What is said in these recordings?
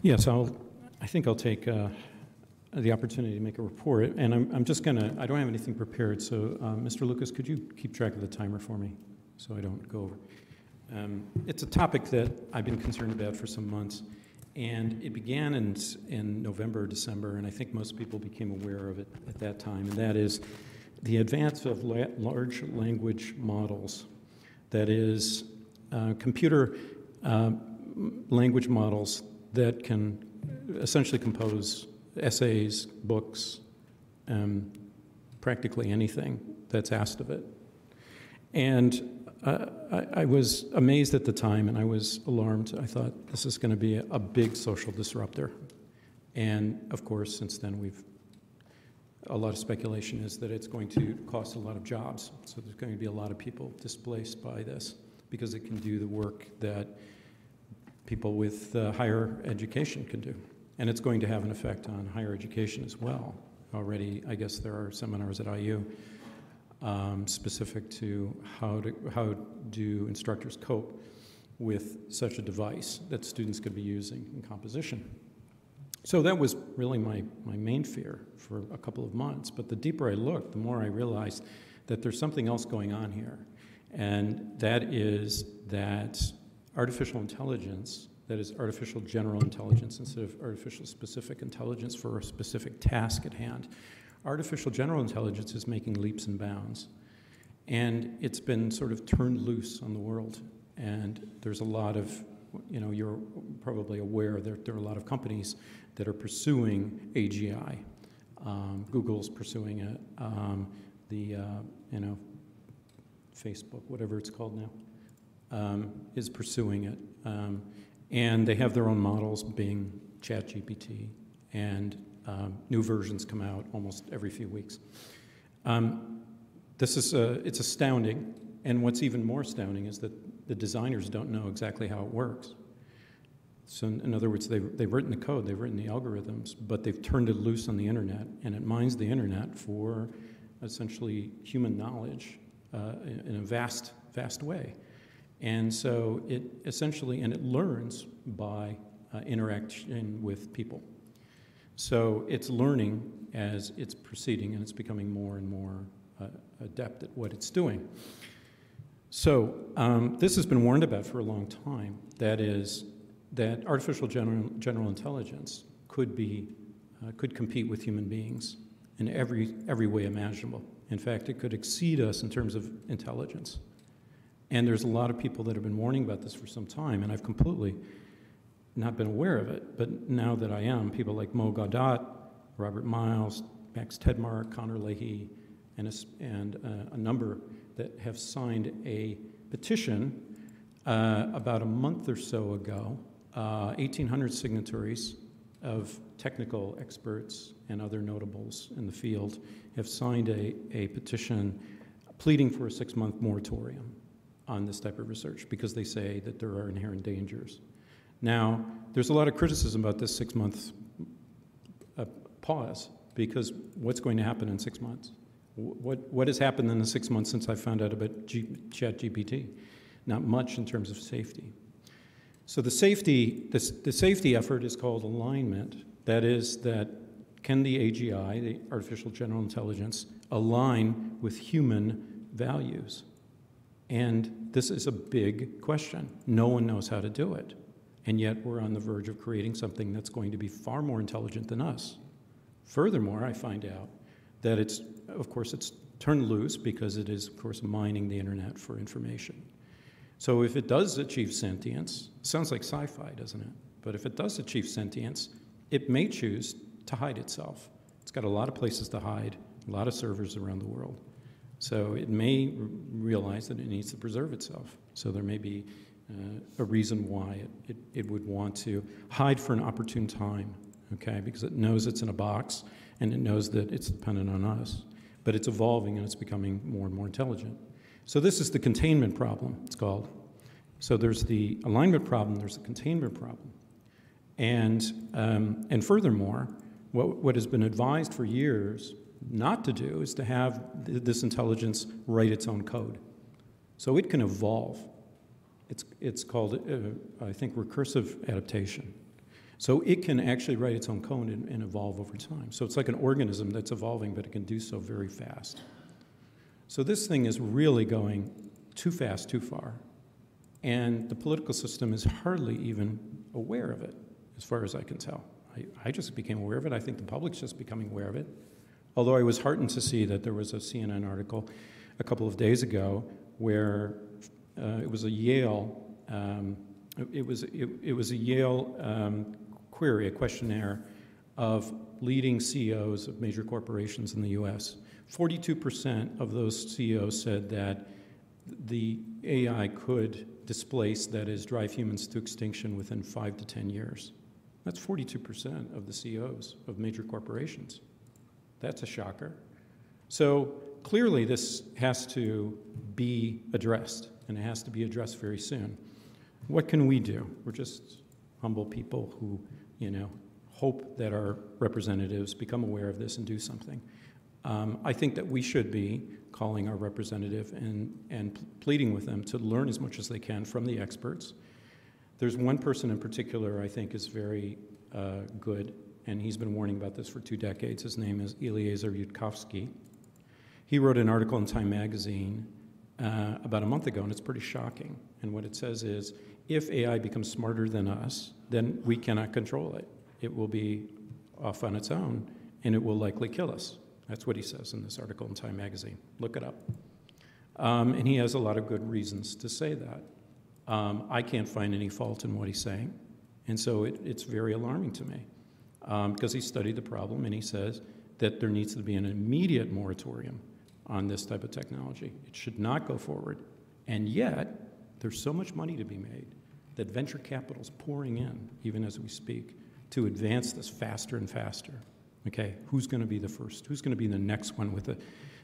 Yes, I think I'll take the opportunity to make a report, and I'm just going to, I don't have anything prepared, so Mr. Lucas, could you keep track of the timer for me so I don't go over? It's a topic that I've been concerned about for some months, and it began in November or December, and I think most people became aware of it at that time, and that is the advance of large language models. That is, computer language models that can essentially compose essays, books, practically anything that's asked of it. And I was amazed at the time, and I was alarmed. I thought, this is going to be a big social disruptor. And of course, since then, a lot of speculation is that it's going to cost a lot of jobs. So there's going to be a lot of people displaced by this because it can do the work that people with higher education can do. And it's going to have an effect on higher education as well. Already, I guess there are seminars at IU specific to how do instructors cope with such a device that students could be using in composition. So that was really my main fear for a couple of months. But the deeper I looked, the more I realized that there's something else going on here. And that is that artificial intelligence, that is artificial general intelligence instead of artificial specific intelligence for a specific task at hand. Artificial general intelligence is making leaps and bounds. And it's been sort of turned loose on the world. And there's a lot of, you're probably aware that there are a lot of companies that are pursuing AGI. Google's pursuing it. Facebook, whatever it's called now, is pursuing it. And they have their own models, Bing, ChatGPT, and new versions come out almost every few weeks. It's astounding, and what's even more astounding is that the designers don't know exactly how it works. So in other words, they've written the code, they've written the algorithms, but they've turned it loose on the internet, and it mines the internet for essentially human knowledge in a vast, vast way. And so it essentially, and it learns by interaction with people. So it's learning as it's proceeding, and it's becoming more and more adept at what it's doing. So this has been warned about for a long time. That is, that artificial general intelligence could compete with human beings in every way imaginable. In fact, it could exceed us in terms of intelligence. And there's a lot of people that have been warning about this for some time, and I've completely not been aware of it. But now that I am, people like Mo Gaudat, Robert Miles, Max Tegmark, Connor Leahy, and a number that have signed a petition about a month or so ago, 1,800 signatories of technical experts and other notables in the field have signed a petition pleading for a 6-month moratorium on this type of research because they say that there are inherent dangers. Now, there's a lot of criticism about this 6-month pause because what's going to happen in 6 months? What has happened in the 6 months since I found out about ChatGPT? Not much in terms of safety. So the safety effort is called alignment. That is, that can the AGI, the artificial general intelligence, align with human values? And this is a big question. No one knows how to do it. And yet we're on the verge of creating something that's going to be far more intelligent than us. Furthermore, I find out that it's turned loose because it is, of course, mining the internet for information. So if it does achieve sentience, sounds like sci-fi, doesn't it? But if it does achieve sentience, it may choose to hide itself. It's got a lot of places to hide, a lot of servers around the world. So it may realize that it needs to preserve itself. So there may be a reason why it would want to hide for an opportune time, okay? Because it knows it's in a box, and it knows that it's dependent on us. But it's evolving, and it's becoming more and more intelligent. So this is the containment problem, it's called. So there's the alignment problem, there's the containment problem. And furthermore, what has been advised for years not to do is to have this intelligence write its own code. So it can evolve. It's called, I think, recursive adaptation. So it can actually write its own code and evolve over time. So it's like an organism that's evolving, but it can do so very fast. So this thing is really going too fast, too far. And the political system is hardly even aware of it, as far as I can tell. I just became aware of it. I think the public's just becoming aware of it. Although I was heartened to see that there was a CNN article a couple of days ago where it was a Yale, it was a Yale query, a questionnaire of leading CEOs of major corporations in the U.S. 42% of those CEOs said that the AI could displace, that is, drive humans to extinction within 5 to 10 years. That's 42% of the CEOs of major corporations. That's a shocker. So clearly this has to be addressed, and it has to be addressed very soon. What can we do? We're just humble people who, hope that our representatives become aware of this and do something. I think that we should be calling our representative and pleading with them to learn as much as they can from the experts. There's one person in particular I think is very good, and he's been warning about this for 2 decades. His name is Eliezer Yudkowsky. He wrote an article in Time magazine about a month ago, and it's pretty shocking. And what it says is, if AI becomes smarter than us, then we cannot control it. It will be off on its own, and it will likely kill us. That's what he says in this article in Time magazine. Look it up. And he has a lot of good reasons to say that. I can't find any fault in what he's saying, and so it's very alarming to me because he studied the problem, and he says that there needs to be an immediate moratorium on this type of technology. It should not go forward. And yet, there's so much money to be made that venture capital is pouring in, even as we speak, to advance this faster and faster. Okay, who's going to be the first? Who's going to be the next one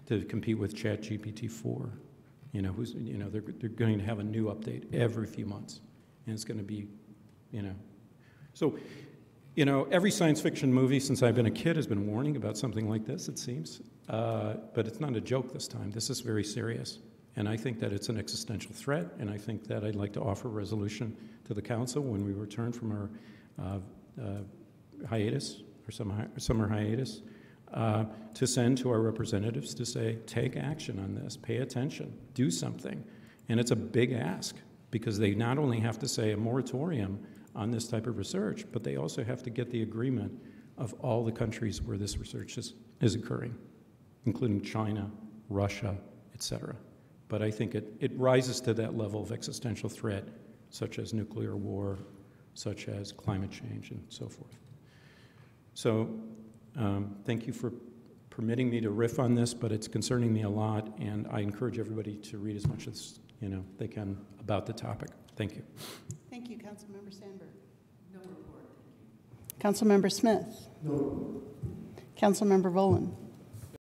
to compete with ChatGPT-4? They're going to have a new update every few months, and it's going to be, So, every science fiction movie since I've been a kid has been warning about something like this, it seems. But it's not a joke this time. This is very serious. And I think that it's an existential threat, and I think that I'd like to offer a resolution to the council when we return from our hiatus, or summer hiatus, to send to our representatives to say, take action on this, pay attention, do something. And it's a big ask, because they not only have to say a moratorium on this type of research, but they also have to get the agreement of all the countries where this research is occurring, including China, Russia, etc. But I think it rises to that level of existential threat, such as nuclear war, such as climate change, and so forth. So thank you for permitting me to riff on this, but it's concerning me a lot, and I encourage everybody to read as much as they can about the topic. Thank you. Thank you, Councilmember Sandberg. No report. Councilmember Smith. No. Councilmember Rollo.